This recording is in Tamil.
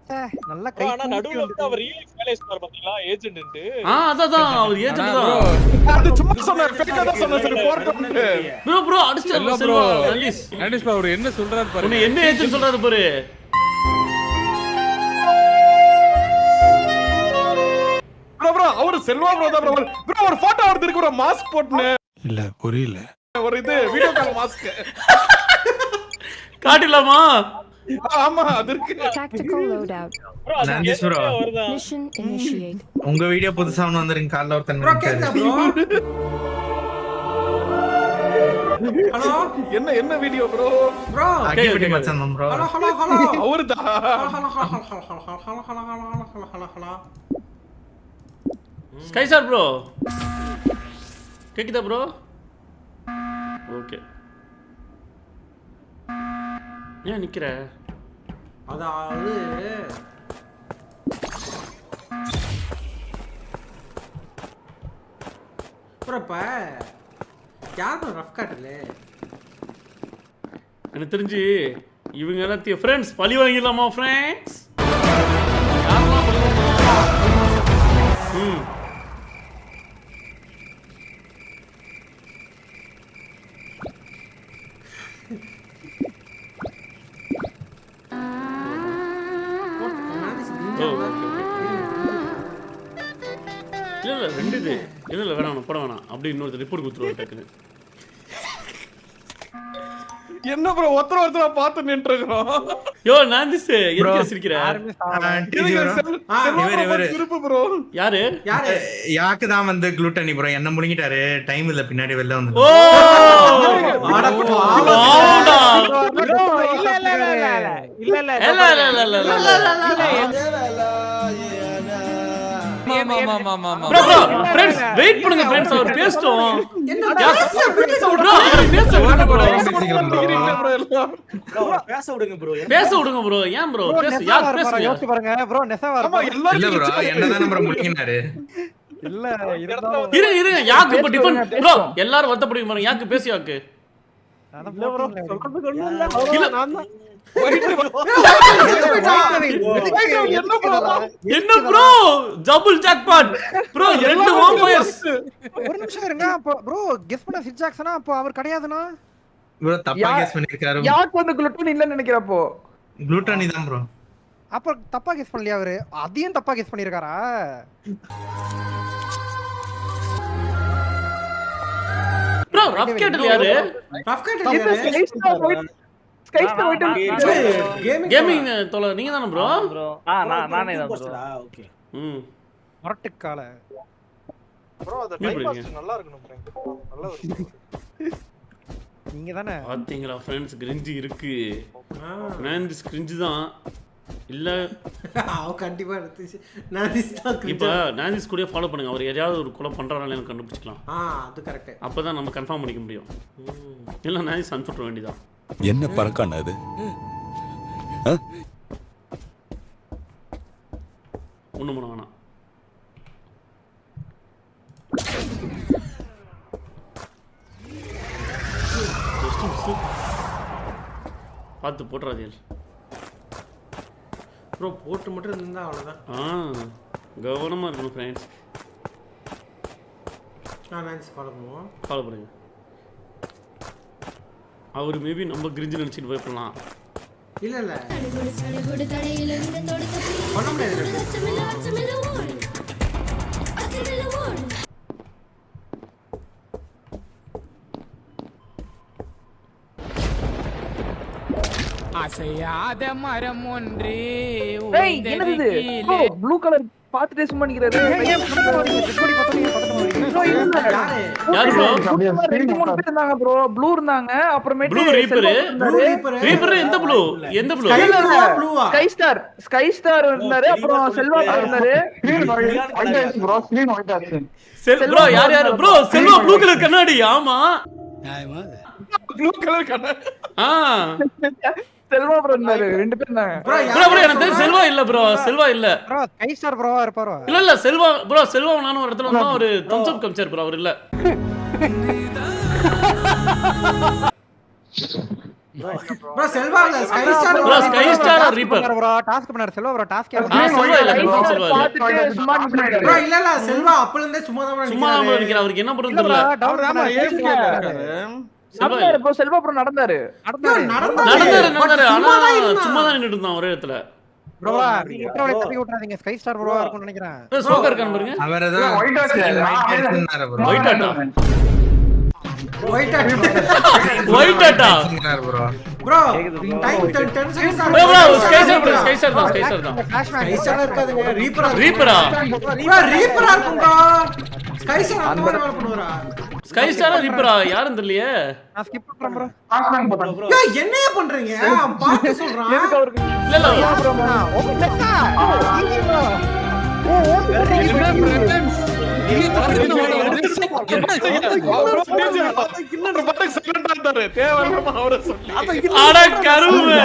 நல்ல கை ஆனா நடுவுல வந்து அவர் ரியல் ஃபேலேஸ் பாத்தீங்களா ஏஜென்ட் அதான் அவர் ஏஜென்ட் தான் அது சும்மா சொன்ன ஃபேக்கா தான் சொன்ன சரி போர்ட் ப்ரோ அடிச்சல செல்வா நண்டிஸ் அவர் என்ன சொல்றாரு பாருங்க உன்னை என்ன ஏஜென்ட் சொல்றாரு பாரு ப்ரோ அவர் செல்வா ப்ரோ தான் ப்ரோ ஒரு போட்டோ எடுத்து இருக்கு ப்ரோ மாஸ்க் போட்டுனே இல்ல புரியல ஒரு இது வீடியோ கால் மாஸ்க் காட்டிலாமா ஆமா அது இருக்கு Tactical loadout. நண்டிஸ் ப்ரோ Mission initiate. உங்க வீடியோ புதுசா ஒன்னு வந்திருக்கு கால்ல ஒருத்தன் ஹலோ என்ன என்ன வீடியோ ப்ரோ ப்ரோ அகிபடி மச்சான் ப்ரோ ஹலோ அவர்தான் ஹலோ ஸ்கை சார் ப்ரோ கேக்குதா ப்ரோ ஓகே ஏன் நிக்கிற அதாவது ப்ரோ இப்ப யாரும் ரஃப் காட்டல எனக்கு தெரிஞ்சு இவங்க எல்லாத்தையும் ஃப்ரெண்ட்ஸ் பழி வாங்கிடலாமா ஃப்ரெண்ட்ஸ் இல்ல ரெண்டு இது இல்ல வேணாம் போட வேணாம் அப்படி இன்னொரு ரிப்போர்ட் கொடுத்துருவாரு டக்குன்னு என்ன ப்ரோ ஒருத்தர பார்த்து நின்று இருக்கோம் யோ நாந்திஸ் எதுக்கு சிரிக்கிற சிரிப்பு ப்ரோ யாரு யாக்கு தான் வந்து குளூட்டனி ப்ரோ என்ன முழுங்கிட்டாரு டைம் இல்ல பின்னாடி வெளில வந்து ஓ வெயிட் பண்ணுங்க ஃப்ரெண்ட்ஸ் அவர் பேசட்டும் பேச விடுங்க ப்ரோ ஏன் ப்ரோ யோசிச்சு பாருங்க ப்ரோ நெசவா இல்ல ப்ரோ என்னதான் ப்ரோ முழுங்கினாரு இல்ல இருங்க யாக்கு இப்ப டிஃபன் ப்ரோ எல்லாரும் வருத்தப்படுங்க பாருங்க யாக்கு பேசி யாக்கு இல்ல ப்ரோ சொல்றது ஒண்ணும் இல்ல நான் தான் என்ன ப்ரோ டபுள் ஜாக்பாட் ப்ரோ ரெண்டு வாம்பயர்ஸ் ஒரு நிமிஷம் இருங்க ப்ரோ கெஸ் பண்ண சிட் ஜாக்சனா அப்ப அவர் கிடையாதுனா ப்ரோ தப்பா கெஸ் பண்ணிருக்காரு யாக்கு வந்து குளுட்டன் இல்லன்னு நினைக்கிறப்போ குளூட்டனி தான் ப்ரோ அப்ப தப்பா கெஸ் பண்ணலையா அவரு அதையும் தப்பா கெஸ் பண்ணிருக்காரா ப்ரோ ரஃப் கேட்டல் யாரு ரஃப் காட்டல கேமிங் தோல நீங்க தான ப்ரோ நானே தான் ப்ரோ ஓகே மொரட்டுக்கால ப்ரோ அந்த டைபாஸ் நல்லா இருக்கணும் ப்ரோ நல்லா இருக்கு நீங்க தானே பாத்தீங்களா फ्रेंड्स கிரிஞ்சி இருக்கு நாந்திஸ் கிரிஞ்சி தான் இல்ல கண்டிப்பா இருந்துச்சு நாந்திஸ் தான் இப்ப நாந்திஸ் கூட ஃபாலோ பண்ணுங்க அவர் யாராவது ஒரு கொலை பண்றாரான்னு எனக்கு கண்டுபிடிக்கலாம் அது கரெக்ட் அப்பதான் நம்ம கன்ஃபார்ம் பண்ணிக்க முடியும் இல்ல நாந்திஸ் அனுப்பிட்டு வேண்டியதான் என்ன பறக்கான அது ஒண்ணும் பண்ண வேணாம் பார்த்து போட்டுறாதீங்க ப்ரோ போட்டு மட்டும் இருந்தா அவ்வளவுதான் கவனமா இருக்கணும் ஃப்ரெண்ட்ஸ் நான்ஸ் ஃபாலோ பண்ணுங்க அவர் மேபி நம்ம கிரிஞ்சு நினைச்சிட்டு போய் பண்ணலாம் இல்ல பண்ண முடியாது அசையாத மரம் ஒன்றே என்னது ப்ளூ கலர் பாத்துட்டே சும்மா நிக்கிறாரு யாரு ப்ரோ ரெண்டு மூணு பேர் இருந்தாங்க ப்ரோ ப்ளூ இருந்தாங்க அப்புறமே ப்ளூ ரீப்பர் எந்த ப்ளூ ஸ்கை ஸ்டார் இருந்தாரு அப்புறம் செல்வா இருந்தாரு ப்ரோ யார் ப்ரோ செல்வா ப்ளூ கலர் கண்ணாடி ஆமா ப்ளூ கலர் கண்ணாடி செல்வா ப்ரோ இருந்தாரு ரெண்டு பேர் இருந்தாங்க ப்ரோ எனக்கு தெரிஞ்ச செல்வா இல்ல ப்ரோ செல்வா இல்ல ப்ரோ ஸ்கை ஸ்டார் ப்ரோவா இருப்பாரோ இல்ல செல்வா ப்ரோ செல்வா நானும் ஒரு இடத்துல வந்தா ஒரு தம்ஸ் அப் காமிச்சார் ப்ரோ அவர் இல்ல ப்ரோ செல்வா இல்ல sky star bro sky star or reaper bro task பண்ணாரு செல்வா ப்ரோ டாஸ்க் செல்வா இல்ல கன்ஃபார்ம் செல்வா இல்ல பார்த்துட்டு சும்மா நிக்கிறாரு. ப்ரோ இல்ல இல்ல செல்வா அப்பல இருந்தே சும்மா தான் சும்மா தான் bro நிக்கிறார் அவருக்கு என்ன பண்றது தெரியல செல்வா நடந்தாரு bro, செல்வா ப்ரோ நடந்தாரு. நடந்தாரு ஆனா சும்மா தான் நின்னுட்டு இருந்தான் ஒரே இடத்துல ப்ரோ நீங்க விட்டவளை தப்பி விட்டுறாதீங்க ஸ்கை ஸ்டார் ப்ரோவா இருக்கும்னு நினைக்கிறேன் ஸ்மோக்கர் இருக்கான் பாருங்க அவர் ஏதோ White House ல சொன்னாரு bro. ஒயிட் ஆட்டா ஒயிட் ஆட் ஒயிட் ஆட்டா bro. Bro time 10 seconds bro sky star தான் ஃபிளாஷ்மேன் ஸ்கை ஸ்டார் இருக்காதுங்க ரீப்பர் ரீப்பரா ப்ரோ ரீப்பரா இருக்கும் ப்ரோ ஸ்கை ஸ்டார் அந்த மாதிரி வேலை பண்ணுவாரா ஸ்கை ஸ்டாரா ரீப்பரா யாரும் தெரியலையே நான் ஸ்கிப் பண்றேன் ப்ரோ ஏய் என்னைய பண்றீங்க பாத்து சொல்றான் எதுக்கு அவருக்கு இல்ல இல்ல ஓகே லெட்ஸ் ப்ரோ இன்னொரு பட்டம் சைலண்டா இருந்தாரு தேவையில்லாம அவரை சொல்லி அட கருவு